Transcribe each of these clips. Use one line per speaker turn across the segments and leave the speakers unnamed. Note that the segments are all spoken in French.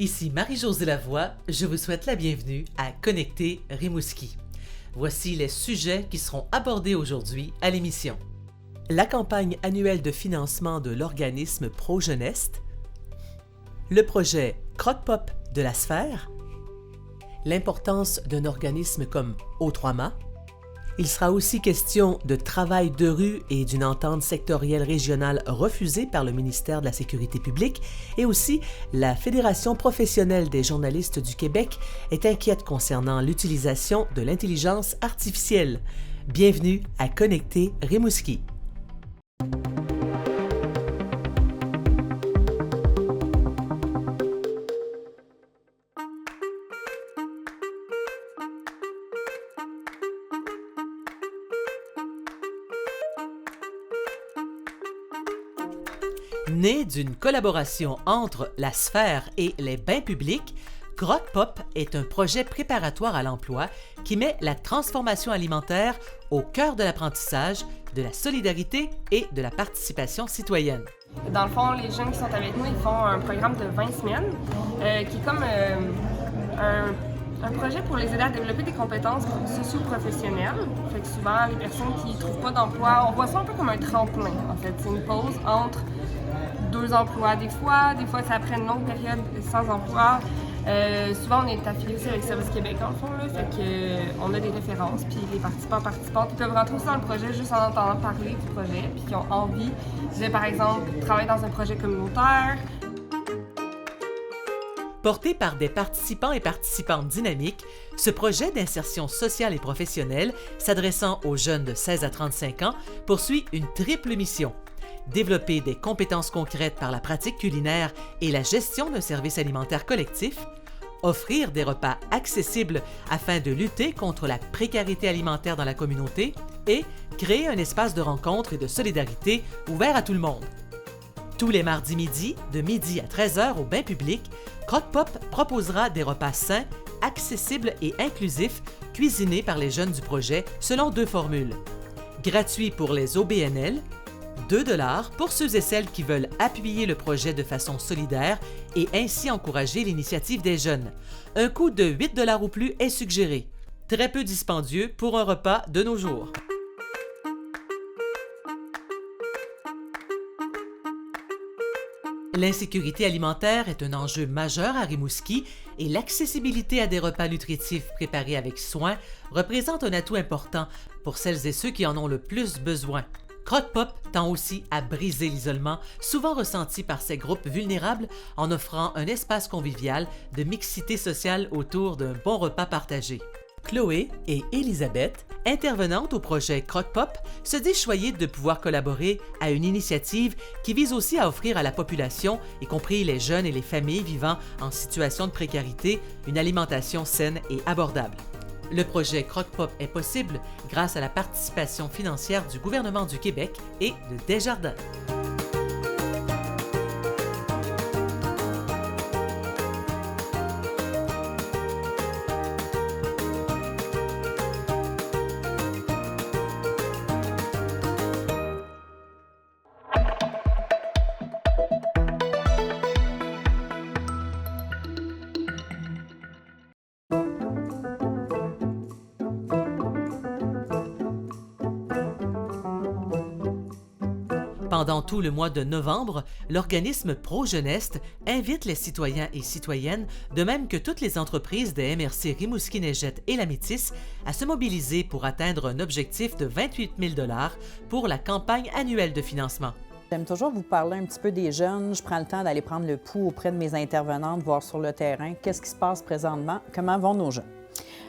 Ici Marie-Josée Lavoie, je vous souhaite la bienvenue à Connecter Rimouski. Voici les sujets qui seront abordés aujourd'hui à l'émission. La campagne annuelle de financement de l'organisme Projeuneste, le projet Croque-Pop de la Sphère, l'importance d'un organisme comme O3MA. Il sera aussi question de travail de rue et d'une entente sectorielle régionale refusée par le ministère de la Sécurité publique et aussi la Fédération professionnelle des journalistes du Québec est inquiète concernant l'utilisation de l'intelligence artificielle. Bienvenue à Connecter Rimouski. Né d'une collaboration entre la Sphère et les bains publics, Croque-Pop est un projet préparatoire à l'emploi qui met la transformation alimentaire au cœur de l'apprentissage, de la solidarité et de la participation citoyenne.
Dans le fond, les jeunes qui sont avec nous, ils font un programme de 20 semaines qui est comme un projet pour les aider à développer des compétences socio-professionnelles. Fait que souvent, les personnes qui ne trouvent pas d'emploi, on voit ça un peu comme un tremplin, en fait. C'est une pause entre deux emplois. Des fois, c'est après une longue période sans emploi. Souvent, on est affilié aussi avec Service Québec, en fond, là, fait qu'on a des références, puis les participantes qui peuvent rentrer aussi dans le projet juste en entendant parler du projet, puis qui ont envie de, par exemple, travailler dans un projet communautaire.
Porté par des participants et participantes dynamiques, ce projet d'insertion sociale et professionnelle, s'adressant aux jeunes de 16 à 35 ans, poursuit une triple mission. Développer des compétences concrètes par la pratique culinaire et la gestion d'un service alimentaire collectif, offrir des repas accessibles afin de lutter contre la précarité alimentaire dans la communauté et créer un espace de rencontre et de solidarité ouvert à tout le monde. Tous les mardis midi, de midi à 13h au bain public, Croque-Pop proposera des repas sains, accessibles et inclusifs cuisinés par les jeunes du projet selon deux formules. Gratuit pour les OBNL, 2 $ pour ceux et celles qui veulent appuyer le projet de façon solidaire et ainsi encourager l'initiative des jeunes. Un coût de 8 $ ou plus est suggéré. Très peu dispendieux pour un repas de nos jours. L'insécurité alimentaire est un enjeu majeur à Rimouski et l'accessibilité à des repas nutritifs préparés avec soin représente un atout important pour celles et ceux qui en ont le plus besoin. Croque-Pop tend aussi à briser l'isolement souvent ressenti par ces groupes vulnérables en offrant un espace convivial de mixité sociale autour d'un bon repas partagé. Chloé et Elisabeth, intervenantes au projet Croque-Pop, se disent choyées de pouvoir collaborer à une initiative qui vise aussi à offrir à la population, y compris les jeunes et les familles vivant en situation de précarité, une alimentation saine et abordable. Le projet Croque-Pop est possible grâce à la participation financière du gouvernement du Québec et de Desjardins. Pendant tout le mois de novembre, l'organisme Projeuneste invite les citoyens et citoyennes, de même que toutes les entreprises des MRC Rimouski-Neigette et la Métis, à se mobiliser pour atteindre un objectif de 28 000 $ pour la campagne annuelle de financement.
J'aime toujours vous parler un petit peu des jeunes. Je prends le temps d'aller prendre le pouls auprès de mes intervenantes, voir sur le terrain qu'est-ce qui se passe présentement, comment vont nos jeunes.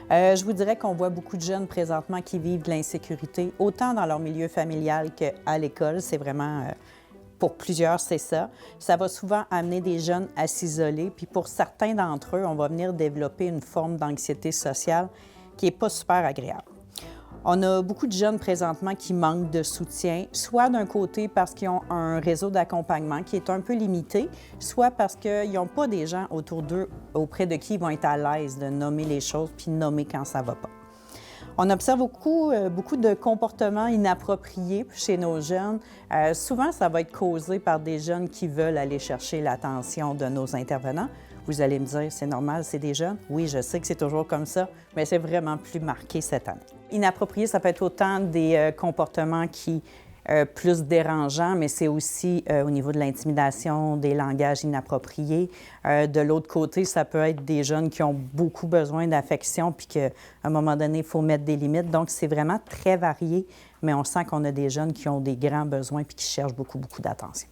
Je vous dirais qu'on voit beaucoup de jeunes présentement qui vivent de l'insécurité, autant dans leur milieu familial qu'à l'école. C'est vraiment, pour plusieurs, c'est ça. Ça va souvent amener des jeunes à s'isoler. Puis pour certains d'entre eux, on va venir développer une forme d'anxiété sociale qui n'est pas super agréable. On a beaucoup de jeunes présentement qui manquent de soutien, soit d'un côté parce qu'ils ont un réseau d'accompagnement qui est un peu limité, soit parce qu'ils n'ont pas des gens autour d'eux auprès de qui ils vont être à l'aise de nommer les choses puis nommer quand ça ne va pas. On observe beaucoup de comportements inappropriés chez nos jeunes. Souvent, ça va être causé par des jeunes qui veulent aller chercher l'attention de nos intervenants Vous allez me dire, c'est normal, c'est des jeunes. Oui, je sais que c'est toujours comme ça, mais c'est vraiment plus marqué cette année. Inapproprié, ça peut être autant des comportements qui plus dérangeants, mais c'est aussi au niveau de l'intimidation, des langages inappropriés. De l'autre côté, ça peut être des jeunes qui ont beaucoup besoin d'affection puis qu'à un moment donné, il faut mettre des limites. Donc, c'est vraiment très varié, mais on sent qu'on a des jeunes qui ont des grands besoins puis qui cherchent beaucoup, beaucoup d'attention.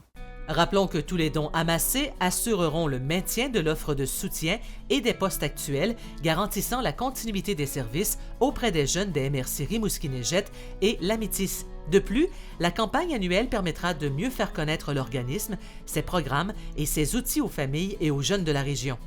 Rappelons que tous les dons amassés assureront le maintien de l'offre de soutien et des postes actuels, garantissant la continuité des services auprès des jeunes des MRC Rimouski-Neigette et L'Amitis. De plus, la campagne annuelle permettra de mieux faire connaître l'organisme, ses programmes et ses outils aux familles et aux jeunes de la région.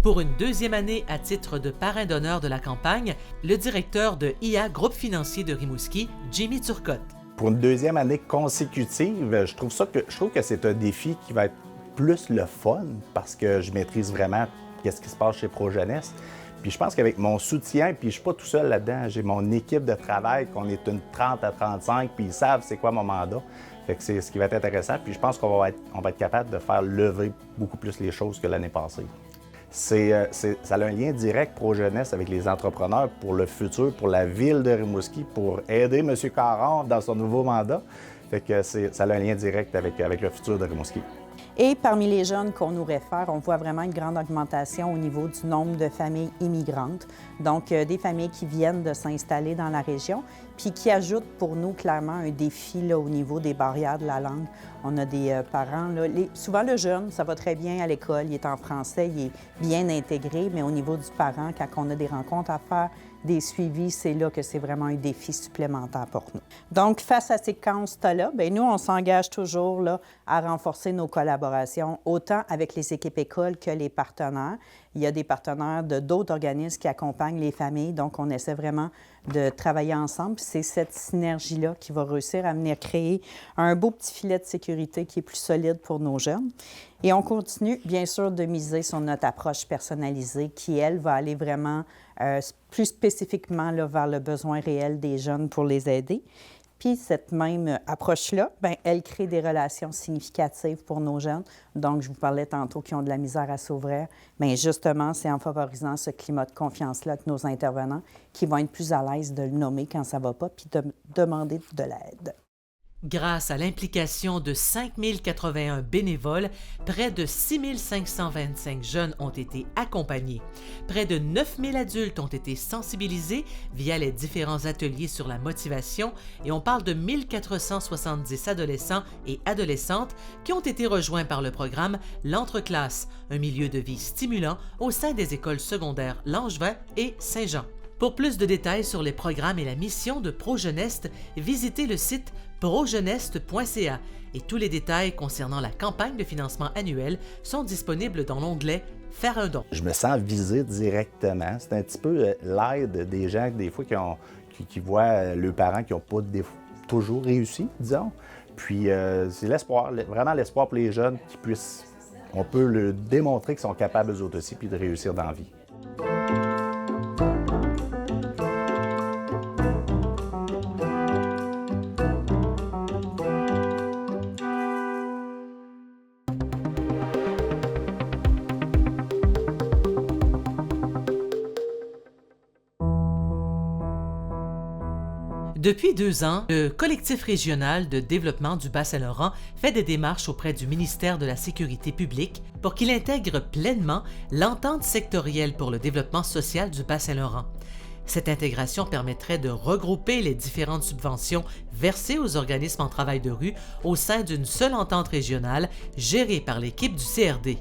Pour une deuxième année à titre de parrain d'honneur de la campagne, le directeur de IA Groupe financier de Rimouski, Jimmy Turcotte.
Pour une deuxième année consécutive, je trouve que c'est un défi qui va être plus le fun parce que je maîtrise vraiment qu'est-ce qui se passe chez ProJeunesse. Puis je pense qu'avec mon soutien, puis je ne suis pas tout seul là-dedans, j'ai mon équipe de travail, qu'on est une 30 à 35, puis ils savent c'est quoi mon mandat. Fait que c'est ce qui va être intéressant. Puis je pense qu'on va être capable de faire lever beaucoup plus les choses que l'année passée. Ça a un lien direct ProJeunesse avec les entrepreneurs pour le futur, pour la ville de Rimouski, pour aider M. Caron dans son nouveau mandat. Fait que ça a un lien direct avec le futur de Rimouski.
Et parmi les jeunes qu'on nous réfère, on voit vraiment une grande augmentation au niveau du nombre de familles immigrantes. Donc, des familles qui viennent de s'installer dans la région, puis qui ajoutent pour nous clairement un défi là, au niveau des barrières de la langue. On a des parents, là, souvent le jeune, ça va très bien à l'école, il est en français, il est bien intégré, mais au niveau du parent, quand on a des rencontres à faire, des suivis, c'est là que c'est vraiment un défi supplémentaire pour nous. Donc, face à ces constats-là, bien, nous, on s'engage toujours là, à renforcer nos collaborations, autant avec les équipes écoles que les partenaires. Il y a des partenaires de d'autres organismes qui accompagnent les familles, donc on essaie vraiment de travailler ensemble. C'est cette synergie-là qui va réussir à venir créer un beau petit filet de sécurité qui est plus solide pour nos jeunes. Et on continue, bien sûr, de miser sur notre approche personnalisée qui, elle, va aller vraiment plus spécifiquement là, vers le besoin réel des jeunes pour les aider. Puis cette même approche-là, bien, elle crée des relations significatives pour nos jeunes. Donc, je vous parlais tantôt qui ont de la misère à s'ouvrir. Bien, justement, c'est en favorisant ce climat de confiance-là que nos intervenants qui vont être plus à l'aise de le nommer quand ça ne va pas, puis de demander de l'aide.
Grâce à l'implication de 5 081 bénévoles, près de 6 525 jeunes ont été accompagnés. Près de 9 000 adultes ont été sensibilisés via les différents ateliers sur la motivation et on parle de 1 470 adolescents et adolescentes qui ont été rejoints par le programme L'Entreclasse, un milieu de vie stimulant au sein des écoles secondaires Langevin et Saint-Jean. Pour plus de détails sur les programmes et la mission de ProJeunesse, visitez le site projeunesse.ca et tous les détails concernant la campagne de financement annuel sont disponibles dans l'onglet « Faire un don ».
Je me sens visé directement. C'est un petit peu l'aide des gens, des fois, qui voient leurs parents qui n'ont pas toujours réussi, disons. Puis c'est l'espoir, vraiment l'espoir pour les jeunes qui puissent, on peut leur démontrer qu'ils sont capables eux autres aussi, puis de réussir dans la vie.
Depuis 2 ans, le collectif régional de développement du Bas-Saint-Laurent fait des démarches auprès du ministère de la Sécurité publique pour qu'il intègre pleinement l'entente sectorielle pour le développement social du Bas-Saint-Laurent. Cette intégration permettrait de regrouper les différentes subventions versées aux organismes en travail de rue au sein d'une seule entente régionale gérée par l'équipe du CRD.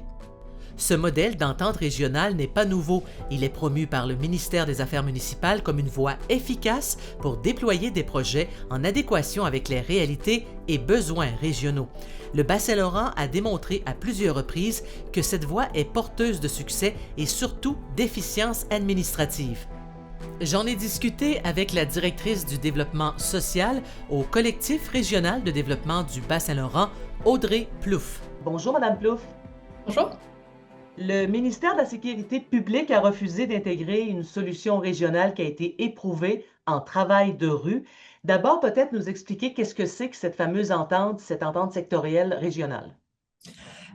Ce modèle d'entente régionale n'est pas nouveau. Il est promu par le ministère des Affaires municipales comme une voie efficace pour déployer des projets en adéquation avec les réalités et besoins régionaux. Le Bas-Saint-Laurent a démontré à plusieurs reprises que cette voie est porteuse de succès et surtout d'efficience administrative. J'en ai discuté avec la directrice du développement social au collectif régional de développement du Bas-Saint-Laurent, Audrey Plouffe. Bonjour, Madame Plouffe.
Bonjour.
Le ministère de la Sécurité publique a refusé d'intégrer une solution régionale qui a été éprouvée en travail de rue. D'abord, peut-être nous expliquer qu'est-ce que c'est que cette fameuse entente, cette entente sectorielle régionale.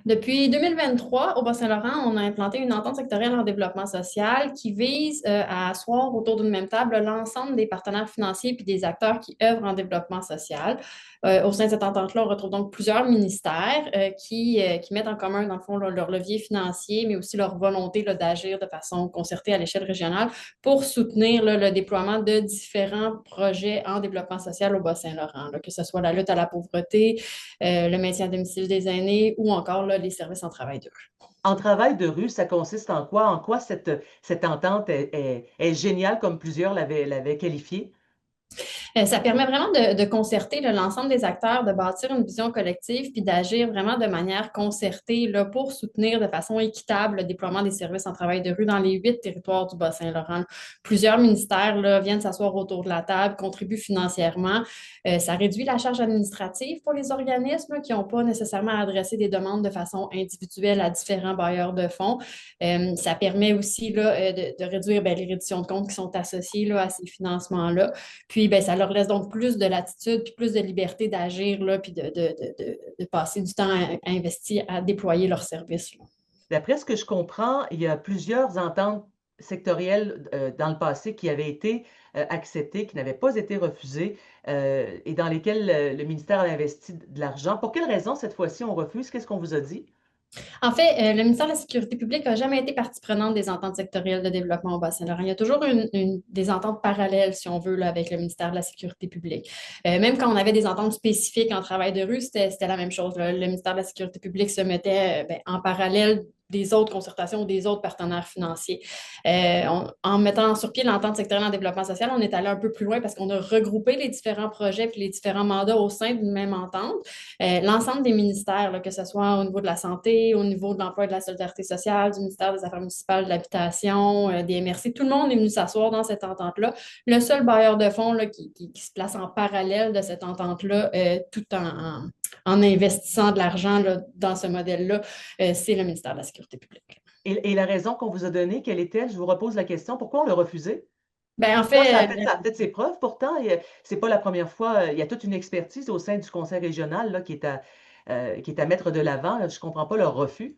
Depuis 2023, au Bas-Saint-Laurent, on a implanté une entente sectorielle en développement social qui vise à asseoir autour d'une même table l'ensemble des partenaires financiers puis des acteurs qui œuvrent en développement social. Au sein de cette entente-là, on retrouve donc plusieurs ministères qui mettent en commun, dans le fond, leur levier financier, mais aussi leur volonté d'agir de façon concertée à l'échelle régionale pour soutenir le déploiement de différents projets en développement social au Bas-Saint-Laurent, que ce soit la lutte à la pauvreté, le maintien à domicile des aînés ou encore les services en travail de rue.
En travail de rue, ça consiste en quoi? En quoi cette entente est géniale, comme plusieurs l'avaient qualifiée?
Ça permet vraiment de concerter l'ensemble des acteurs, de bâtir une vision collective, puis d'agir vraiment de manière concertée pour soutenir de façon équitable le déploiement des services en travail de rue dans les 8 territoires du Bas-Saint-Laurent. Plusieurs ministères viennent s'asseoir autour de la table, contribuent financièrement. Ça réduit la charge administrative pour les organismes qui n'ont pas nécessairement à adresser des demandes de façon individuelle à différents bailleurs de fonds. Ça permet aussi de réduire les redditions de comptes qui sont associées à ces financements-là. Puis, ça leur laisse donc plus de latitude puis plus de liberté d'agir puis de passer du temps à investir, à déployer leurs services.
D'après ce que je comprends, il y a plusieurs ententes sectorielles dans le passé qui avaient été acceptées, qui n'avaient pas été refusées et dans lesquelles le ministère a investi de l'argent. Pour quelle raison cette fois-ci on refuse? Qu'est-ce qu'on vous a dit?
En fait, le ministère de la Sécurité publique n'a jamais été partie prenante des ententes sectorielles de développement au Bas-Saint-Laurent. Il y a toujours des ententes parallèles, si on veut, avec le ministère de la Sécurité publique. Même quand on avait des ententes spécifiques en travail de rue, c'était la même chose. Le ministère de la Sécurité publique se mettait en parallèle des autres concertations ou des autres partenaires financiers. En mettant sur pied l'entente sectorielle en développement social, on est allé un peu plus loin parce qu'on a regroupé les différents projets et les différents mandats au sein d'une même entente. L'ensemble des ministères, que ce soit au niveau de la santé, au niveau de l'emploi et de la solidarité sociale, du ministère des Affaires municipales, de l'habitation, des MRC, tout le monde est venu s'asseoir dans cette entente-là. Le seul bailleur de fonds qui se place en parallèle de cette entente-là, tout en investissant de l'argent dans ce modèle-là, c'est le ministère de la Sécurité publique.
Et la raison qu'on vous a donnée, quelle était-elle? Je vous repose la question. Pourquoi on l'a refusé?
En fait,
ça a fait ses preuves, pourtant. Ce n'est pas la première fois. Il y a toute une expertise au sein du conseil régional qui est à mettre de l'avant. Je ne comprends pas leur refus.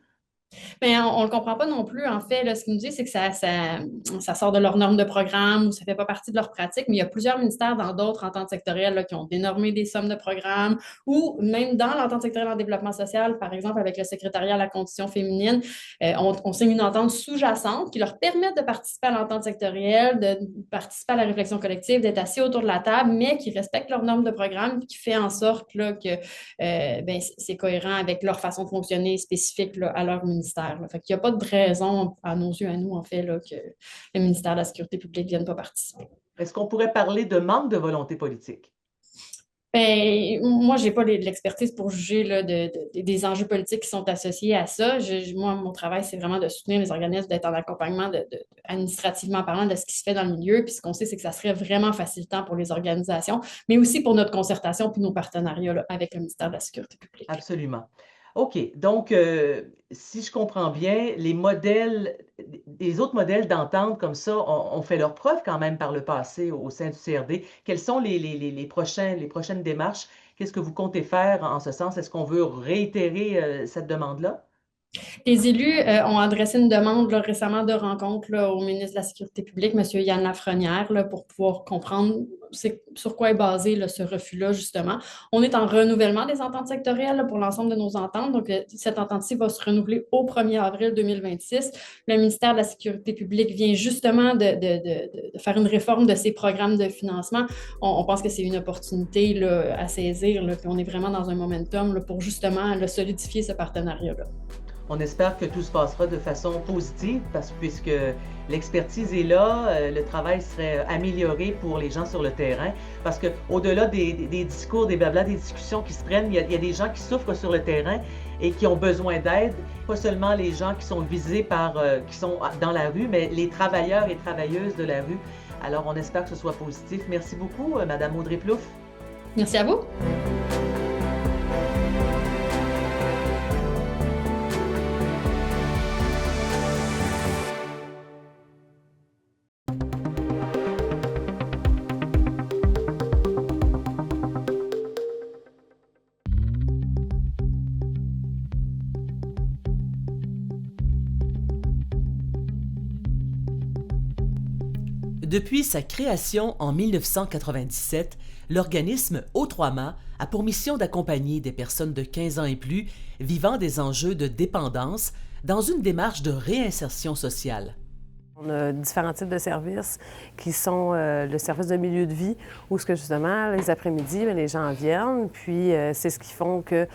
Mais on ne le comprend pas non plus. En fait, ce qu'ils nous disent, c'est que ça sort de leurs normes de programme ou ça ne fait pas partie de leur pratique, mais il y a plusieurs ministères dans d'autres ententes sectorielles qui ont dénormé des sommes de programme ou même dans l'entente sectorielle en développement social, par exemple, avec le secrétariat à la condition féminine, on signe une entente sous-jacente qui leur permet de participer à l'entente sectorielle, de participer à la réflexion collective, d'être assis autour de la table, mais qui respectent leurs normes de programme, qui fait en sorte que c'est cohérent avec leur façon de fonctionner spécifique à leur ministère. Fait qu'il n'y a pas de raison, à nos yeux, à nous, en fait, que le ministère de la Sécurité publique ne vienne pas participer.
Est-ce qu'on pourrait parler de manque de volonté politique?
Moi, je n'ai pas l'expertise pour juger des enjeux politiques qui sont associés à ça. Moi, mon travail, c'est vraiment de soutenir les organismes, d'être en accompagnement administrativement parlant de ce qui se fait dans le milieu. Puis ce qu'on sait, c'est que ça serait vraiment facilitant pour les organisations, mais aussi pour notre concertation puis nos partenariats avec le ministère de la Sécurité publique.
Absolument. OK. Donc, si je comprends bien, les autres modèles d'entente comme ça ont fait leur preuve quand même par le passé au sein du CRD. Quelles sont les prochaines démarches? Qu'est-ce que vous comptez faire en ce sens? Est-ce qu'on veut réitérer cette demande-là?
Les élus ont adressé une demande récemment de rencontre au ministre de la Sécurité publique, M. Yann Lafrenière, pour pouvoir comprendre sur quoi est basé ce refus-là, justement. On est en renouvellement des ententes sectorielles pour l'ensemble de nos ententes. Donc, cette entente-ci va se renouveler au 1er avril 2026. Le ministère de la Sécurité publique vient justement de faire une réforme de ses programmes de financement. On pense que c'est une opportunité à saisir, puis on est vraiment dans un momentum pour justement solidifier ce partenariat-là.
On espère que tout se passera de façon positive puisque l'expertise est là, le travail serait amélioré pour les gens sur le terrain. Parce qu'au-delà des discours, des blabla, des discussions qui se prennent, il y a des gens qui souffrent sur le terrain et qui ont besoin d'aide. Pas seulement les gens qui sont visés qui sont dans la rue, mais les travailleurs et travailleuses de la rue. Alors, on espère que ce soit positif. Merci beaucoup, Mme Audrey Plouffe.
Merci à vous.
Depuis sa création en 1997, l'organisme O3MA a pour mission d'accompagner des personnes de 15 ans et plus vivant des enjeux de dépendance dans une démarche de réinsertion sociale.
On a différents types de services qui sont le service de milieu de vie où justement, les après-midi, les gens viennent, puis c'est ce qui font que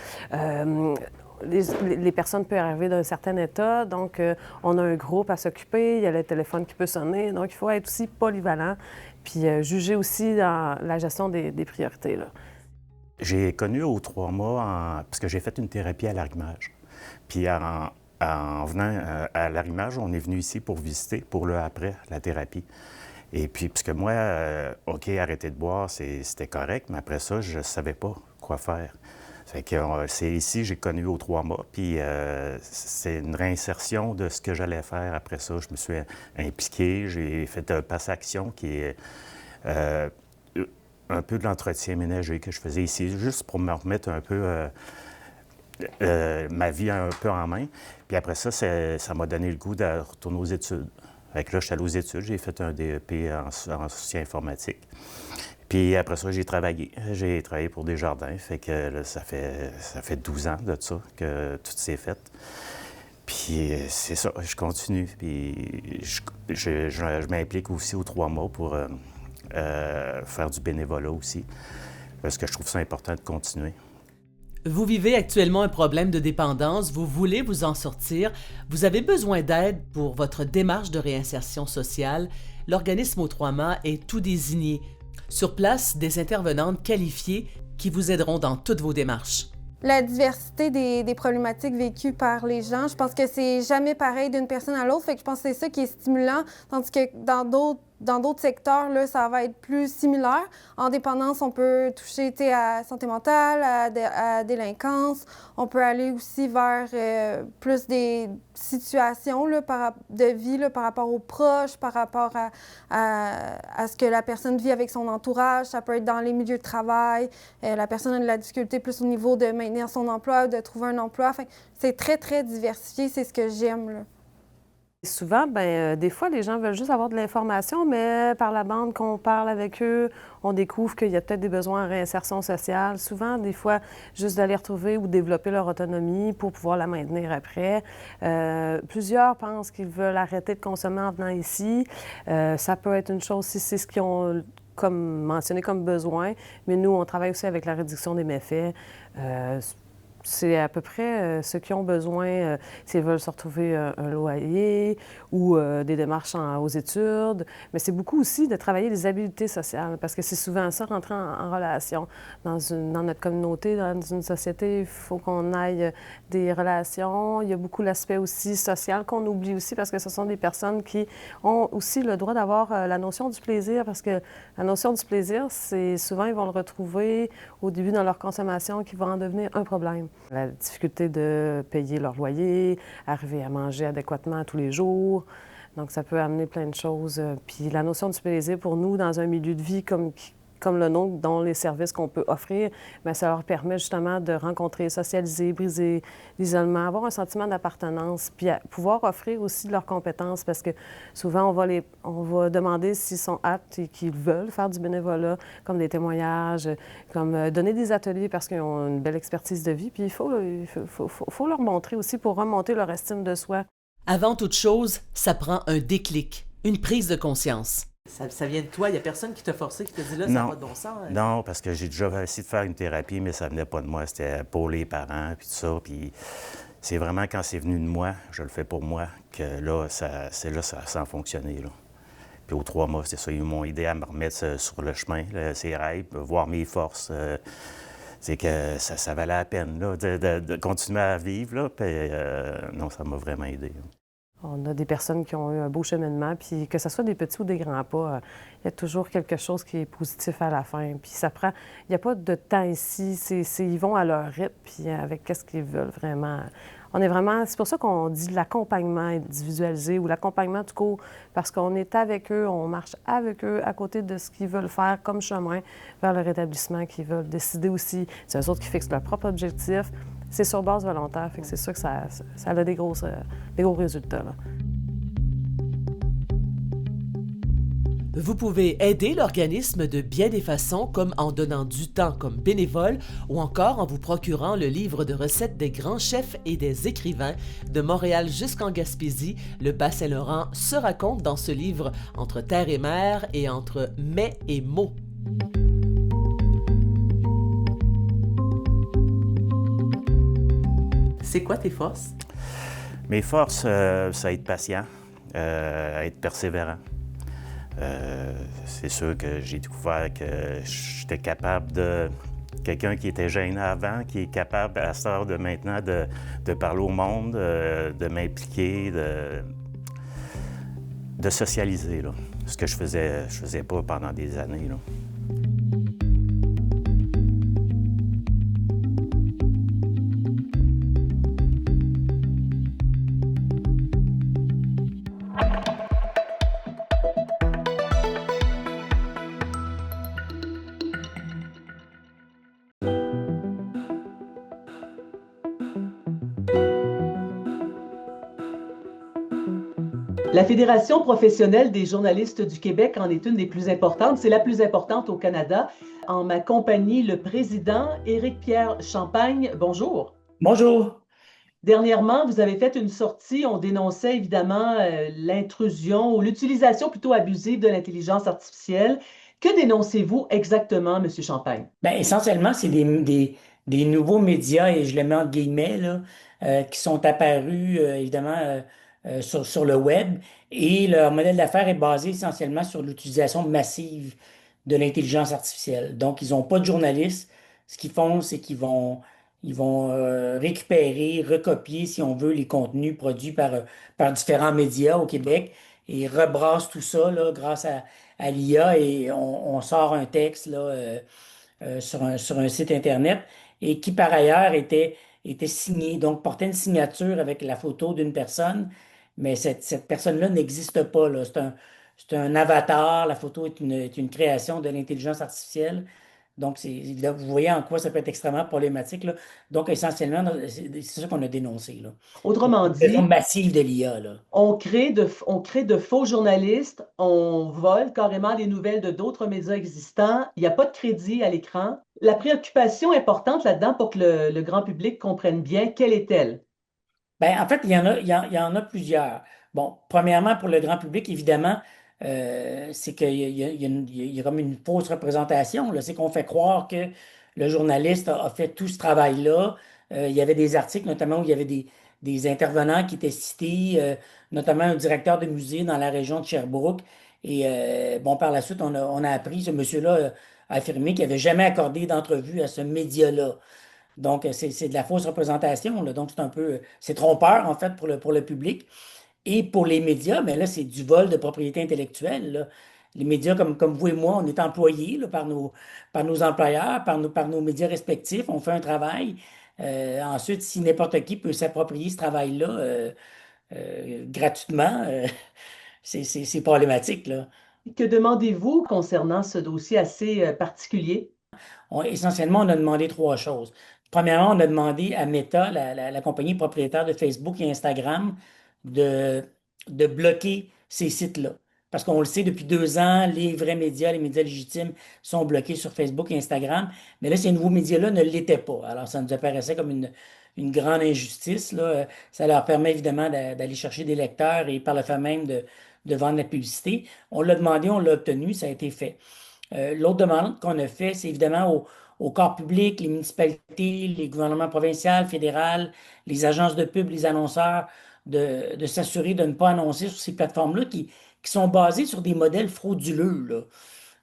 les personnes peuvent arriver d'un certain état. Donc, on a un groupe à s'occuper, il y a le téléphone qui peut sonner. Donc, il faut être aussi polyvalent, puis juger aussi dans la gestion des priorités, là.
J'ai connu O3MA parce que j'ai fait une thérapie à l'arrimage. Puis en venant à l'arrimage, on est venu ici pour visiter, pour après la thérapie. Et puis, puisque moi, OK, arrêter de boire, c'était correct, mais après ça, je ne savais pas quoi faire. Fait que c'est ici que j'ai connu O3MA, puis c'est une réinsertion de ce que j'allais faire après ça. Je me suis impliqué, j'ai fait un passe-action qui est un peu de l'entretien ménager que je faisais ici, juste pour me remettre un peu ma vie un peu en main. Puis après ça, ça m'a donné le goût de retourner aux études. Fait que là, je suis allé aux études, j'ai fait un DEP en soutien informatique. Puis après ça, j'ai travaillé. J'ai travaillé pour Desjardins. Fait que là, ça fait 12 ans de ça que tout s'est fait. Puis c'est ça, je continue. Puis je m'implique aussi O3MA pour faire du bénévolat aussi, parce que je trouve ça important de continuer.
Vous vivez actuellement un problème de dépendance, vous voulez vous en sortir, vous avez besoin d'aide pour votre démarche de réinsertion sociale, l'organisme O3MA est tout désigné. Sur place, des intervenantes qualifiées qui vous aideront dans toutes vos démarches.
La diversité des problématiques vécues par les gens, je pense que c'est jamais pareil d'une personne à l'autre, fait que je pense que c'est ça qui est stimulant, tandis que dans d'autres secteurs, là, ça va être plus similaire. En dépendance, on peut toucher à santé mentale, à délinquance. On peut aller aussi vers plus des situations là, de vie là, par rapport aux proches, par rapport à ce que la personne vit avec son entourage. Ça peut être dans les milieux de travail. La personne a de la difficulté plus au niveau de maintenir son emploi, de trouver un emploi. Enfin, c'est très, très diversifié. C'est ce que j'aime, là.
Souvent, des fois, les gens veulent juste avoir de l'information, mais par la bande qu'on parle avec eux, on découvre qu'il y a peut-être des besoins en réinsertion sociale. Souvent, des fois, juste d'aller retrouver ou développer leur autonomie pour pouvoir la maintenir après. Plusieurs pensent qu'ils veulent arrêter de consommer en venant ici. Ça peut être une chose si c'est ce qu'ils ont mentionné comme besoin, mais nous, on travaille aussi avec la réduction des méfaits. C'est à peu près ceux qui ont besoin, s'ils veulent se retrouver un loyer ou des démarches aux études. Mais c'est beaucoup aussi de travailler les habiletés sociales, parce que c'est souvent ça, rentrer en relation. Dans notre communauté, dans une société, il faut qu'on aille des relations. Il y a beaucoup l'aspect aussi social qu'on oublie aussi, parce que ce sont des personnes qui ont aussi le droit d'avoir la notion du plaisir, parce que la notion du plaisir, c'est souvent, ils vont le retrouver au début dans leur consommation qui va en devenir un problème. La difficulté de payer leur loyer, arriver à manger adéquatement tous les jours. Donc, ça peut amener plein de choses. Puis la notion du plaisir, pour nous, dans un milieu de vie comme le nôtre, dont les services qu'on peut offrir, bien, ça leur permet justement de rencontrer, socialiser, briser l'isolement, avoir un sentiment d'appartenance, puis pouvoir offrir aussi leurs compétences, parce que souvent, on va demander s'ils sont aptes et qu'ils veulent faire du bénévolat, comme des témoignages, comme donner des ateliers parce qu'ils ont une belle expertise de vie, puis il faut leur montrer aussi pour remonter leur estime de soi.
Avant toute chose, ça prend un déclic, une prise de conscience. Ça vient de toi? Il n'y a personne qui t'a forcé, qui t'a dit là, ça n'a pas de bon sens? Hein?
Non, parce que j'ai déjà essayé de faire une thérapie, mais ça ne venait pas de moi. C'était pour les parents, puis tout ça. Puis c'est vraiment quand c'est venu de moi, je le fais pour moi, que là, ça a fonctionné. Là. Puis O3MA, c'est ça, ils m'ont aidé à me remettre sur le chemin, ces rêves, voir mes forces. C'est que ça valait la peine là, de continuer à vivre. Là, puis, non, ça m'a vraiment aidé.
On a des personnes qui ont eu un beau cheminement, puis que ce soit des petits ou des grands pas, il y a toujours quelque chose qui est positif à la fin. Puis ça prend... Il n'y a pas de temps ici, ils vont à leur rythme, puis avec qu'est-ce qu'ils veulent vraiment. On est vraiment... C'est pour ça qu'on dit l'accompagnement individualisé ou l'accompagnement tout court, parce qu'on est avec eux, on marche avec eux à côté de ce qu'ils veulent faire comme chemin vers le rétablissement, qu'ils veulent décider aussi. C'est eux autres qui fixent leur propre objectif. C'est sur base volontaire, fait que c'est sûr que ça a des gros résultats. Là.
Vous pouvez aider l'organisme de bien des façons, comme en donnant du temps comme bénévole ou encore en vous procurant le livre de recettes des grands chefs et des écrivains de Montréal jusqu'en Gaspésie. Le Bas-Saint-Laurent se raconte dans ce livre entre terre et mer et entre mets et mots. C'est quoi tes forces?
Mes forces, c'est être patient, être persévérant. C'est sûr que j'ai découvert que j'étais capable de... Quelqu'un qui était gêné avant, qui est capable à cette heure de maintenant de parler au monde, de m'impliquer, de socialiser, là. Ce que je faisais pas pendant des années, là.
La Fédération professionnelle des journalistes du Québec en est une des plus importantes. C'est la plus importante au Canada. En ma compagnie, le président Éric-Pierre Champagne. Bonjour.
Bonjour.
Dernièrement, vous avez fait une sortie. On dénonçait évidemment l'intrusion ou l'utilisation plutôt abusive de l'intelligence artificielle. Que dénoncez-vous exactement, M. Champagne?
Bien, essentiellement, c'est des nouveaux médias, et je le mets en guillemets, là, qui sont apparus, évidemment, sur le web. Et leur modèle d'affaires est basé essentiellement sur l'utilisation massive de l'intelligence artificielle. Donc, ils n'ont pas de journalistes. Ce qu'ils font, c'est qu'ils vont récupérer, recopier, si on veut, les contenus produits par différents médias au Québec et rebrassent tout ça là, grâce à l'IA et on sort un texte là, sur un site Internet et qui, par ailleurs, était signé, donc portait une signature avec la photo d'une personne, mais cette personne-là n'existe pas, là. C'est un avatar, la photo est une création de l'intelligence artificielle. Donc, là, vous voyez en quoi ça peut être extrêmement problématique, là. Donc, essentiellement, c'est ça qu'on a dénoncé, là.
Autrement
L'utilisation
dit,
massive de l'IA, là.
on crée de faux journalistes, on vole carrément les nouvelles de d'autres médias existants, il n'y a pas de crédit à l'écran. La préoccupation importante là-dedans pour que le grand public comprenne bien, quelle est-elle?
Ben, en fait, il y en a plusieurs. Bon, premièrement, pour le grand public, évidemment, c'est qu'il y a comme une fausse représentation, là. C'est qu'on fait croire que le journaliste a fait tout ce travail-là. Il y avait des articles, notamment, où il y avait des intervenants qui étaient cités, notamment un directeur de musée dans la région de Sherbrooke. Et bon, par la suite, on a appris, ce monsieur-là a affirmé qu'il n'avait jamais accordé d'entrevue à ce média-là. Donc, c'est de la fausse représentation, là. Donc, c'est trompeur, en fait, pour le public. Et pour les médias, mais là, c'est du vol de propriété intellectuelle, là. Les médias, comme vous et moi, on est employés là, par nos employeurs, par nos médias respectifs. On fait un travail. Ensuite, si n'importe qui peut s'approprier ce travail-là gratuitement, c'est problématique, là.
Que demandez-vous concernant ce dossier assez particulier?
Essentiellement, on a demandé trois choses. Premièrement, on a demandé à Meta, la compagnie propriétaire de Facebook et Instagram, de bloquer ces sites-là. Parce qu'on le sait, depuis 2 ans, les vrais médias, les médias légitimes sont bloqués sur Facebook et Instagram. Mais là, ces nouveaux médias-là ne l'étaient pas. Alors, ça nous apparaissait comme une grande injustice, là. Ça leur permet évidemment d'aller chercher des lecteurs et par le fait même de vendre la publicité. On l'a demandé, on l'a obtenu, ça a été fait. L'autre demande qu'on a fait, c'est évidemment au corps public, les municipalités, les gouvernements provinciaux, fédéraux, les agences de pub, les annonceurs, de s'assurer de ne pas annoncer sur ces plateformes-là qui sont basées sur des modèles frauduleux, là.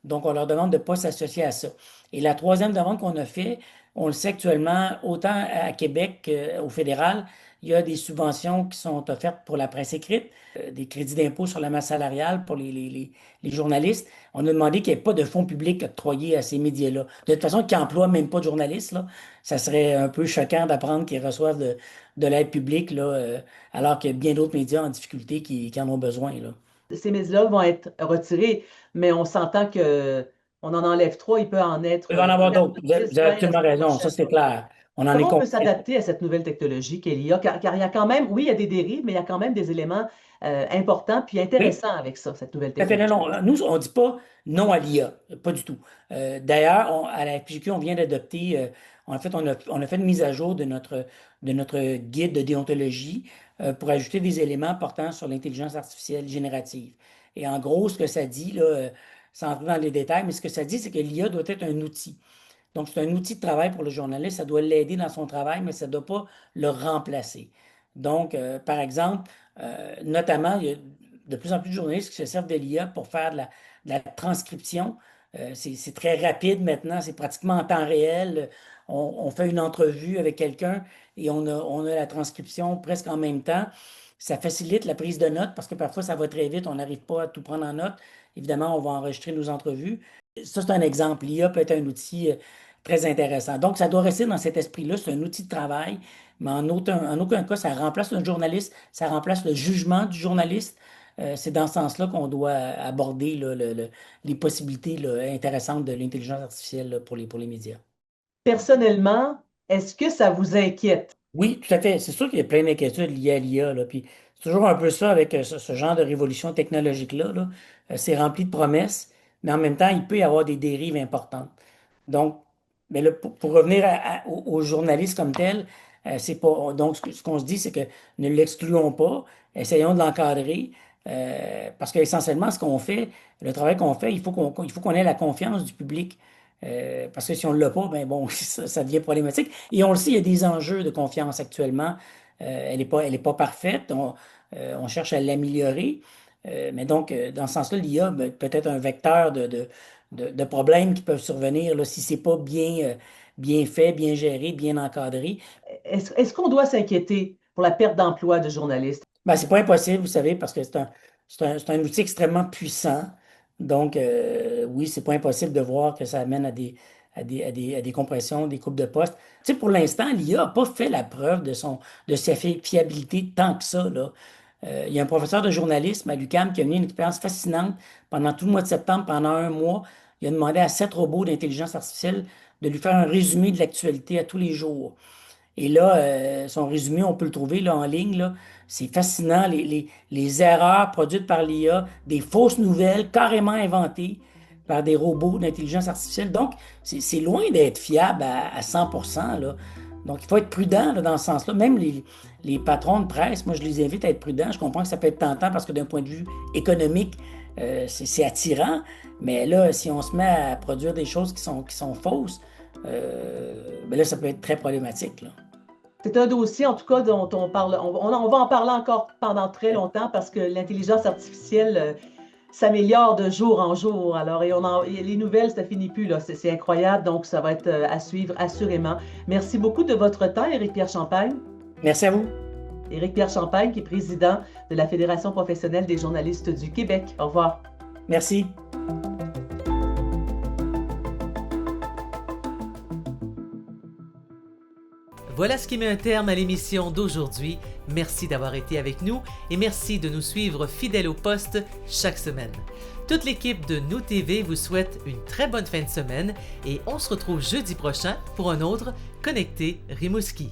Donc, on leur demande de ne pas s'associer à ça. Et la troisième demande qu'on a fait, on le sait actuellement, autant à Québec qu'au fédéral, il y a des subventions qui sont offertes pour la presse écrite, des crédits d'impôt sur la masse salariale pour les journalistes. On a demandé qu'il n'y ait pas de fonds publics octroyés à ces médias-là. De toute façon, qu'ils n'emploient même pas de journalistes, là. Ça serait un peu choquant d'apprendre qu'ils reçoivent de l'aide publique, là, alors qu'il y a bien d'autres médias en difficulté qui en ont besoin, là.
Ces médias vont être retirés, mais on s'entend que on en enlève 3, il peut en être
Il va y en avoir d'autres. Vous
10,
avez
20 la
absolument
semaine
raison, ça
prochaine.
c'est clair. on en est
Comment on peut
conscient.
s'adapter à cette nouvelle technologie qu'est l'IA? Car il y a quand même, oui, il y a des dérives, mais il y a quand même des éléments importants puis intéressants avec ça, cette nouvelle
Tout à fait,
technologie.
non. Nous, on ne dit pas non à l'IA, pas du tout. D'ailleurs, à la FPJQ, on vient d'adopter, en fait, on a fait une mise à jour de notre guide de déontologie pour ajouter des éléments portant sur l'intelligence artificielle générative. Et en gros, ce que ça dit, là, sans entrer dans les détails, mais ce que ça dit, c'est que l'IA doit être un outil. Donc, c'est un outil de travail pour le journaliste, ça doit l'aider dans son travail, mais ça ne doit pas le remplacer. Donc, par exemple, notamment, il y a de plus en plus de journalistes qui se servent de l'IA pour faire de la transcription. C'est très rapide maintenant, c'est pratiquement en temps réel. On fait une entrevue avec quelqu'un et on a la transcription presque en même temps. Ça facilite la prise de notes parce que parfois ça va très vite, on n'arrive pas à tout prendre en note. Évidemment, on va enregistrer nos entrevues. Ça, c'est un exemple. L'IA peut être un outil très intéressant. Donc, ça doit rester dans cet esprit-là. C'est un outil de travail, mais en aucun cas, ça remplace le journaliste, ça remplace le jugement du journaliste. C'est dans ce sens-là qu'on doit aborder là, les possibilités là, intéressantes de l'intelligence artificielle là, pour les médias.
Personnellement, est-ce que ça vous inquiète?
Oui, tout à fait. C'est sûr qu'il y a plein d'inquiétudes liées à l'IA, là. Puis c'est toujours un peu ça avec ce genre de révolution technologique-là, là. C'est rempli de promesses, mais en même temps, il peut y avoir des dérives importantes. Donc, mais là, pour revenir aux journalistes comme tels, c'est pas. Donc, ce qu'on se dit, c'est que ne l'excluons pas, essayons de l'encadrer, parce qu'essentiellement, ce qu'on fait, le travail qu'on fait, il faut qu'on ait la confiance du public. Parce que si on ne l'a pas, ben bon, ça devient problématique. Et on le sait, il y a des enjeux de confiance actuellement. Elle n'est pas parfaite. On cherche à l'améliorer. Mais donc, dans ce sens-là, l'IA peut être un vecteur de problèmes qui peuvent survenir là, si ce n'est pas bien fait, bien géré, bien encadré.
Est-ce qu'on doit s'inquiéter pour la perte d'emploi de journalistes?
Ben, ce n'est pas impossible, vous savez, parce que c'est un outil extrêmement puissant. Donc, oui, c'est pas impossible de voir que ça amène à des compressions, des coupes de postes. Tu sais, pour l'instant, l'IA n'a pas fait la preuve de sa fiabilité tant que ça, là. Il y a un professeur de journalisme à l'UQAM qui a mené une expérience fascinante pendant tout le mois de septembre, pendant un mois. Il a demandé à 7 robots d'intelligence artificielle de lui faire un résumé de l'actualité à tous les jours. Et là, son résumé, on peut le trouver là, en ligne, là. C'est fascinant, les erreurs produites par l'IA, des fausses nouvelles carrément inventées par des robots d'intelligence artificielle. Donc, c'est loin d'être fiable à 100%, là. Donc, il faut être prudent là, dans ce sens-là. Même les patrons de presse, moi, je les invite à être prudents. Je comprends que ça peut être tentant parce que d'un point de vue économique, c'est attirant. Mais là, si on se met à produire des choses qui sont fausses, ben là, ça peut être très problématique, là.
C'est un dossier, en tout cas, dont on parle. On va en parler encore pendant très longtemps parce que l'intelligence artificielle s'améliore de jour en jour. Alors, les nouvelles, ça finit plus, là. C'est incroyable, donc ça va être à suivre assurément. Merci beaucoup de votre temps, Éric-Pierre Champagne.
Merci à vous.
Éric-Pierre Champagne, qui est président de la Fédération professionnelle des journalistes du Québec. Au revoir.
Merci.
Voilà ce qui met un terme à l'émission d'aujourd'hui. Merci d'avoir été avec nous et merci de nous suivre fidèles au poste chaque semaine. Toute l'équipe de Nous TV vous souhaite une très bonne fin de semaine et on se retrouve jeudi prochain pour un autre Connecté Rimouski.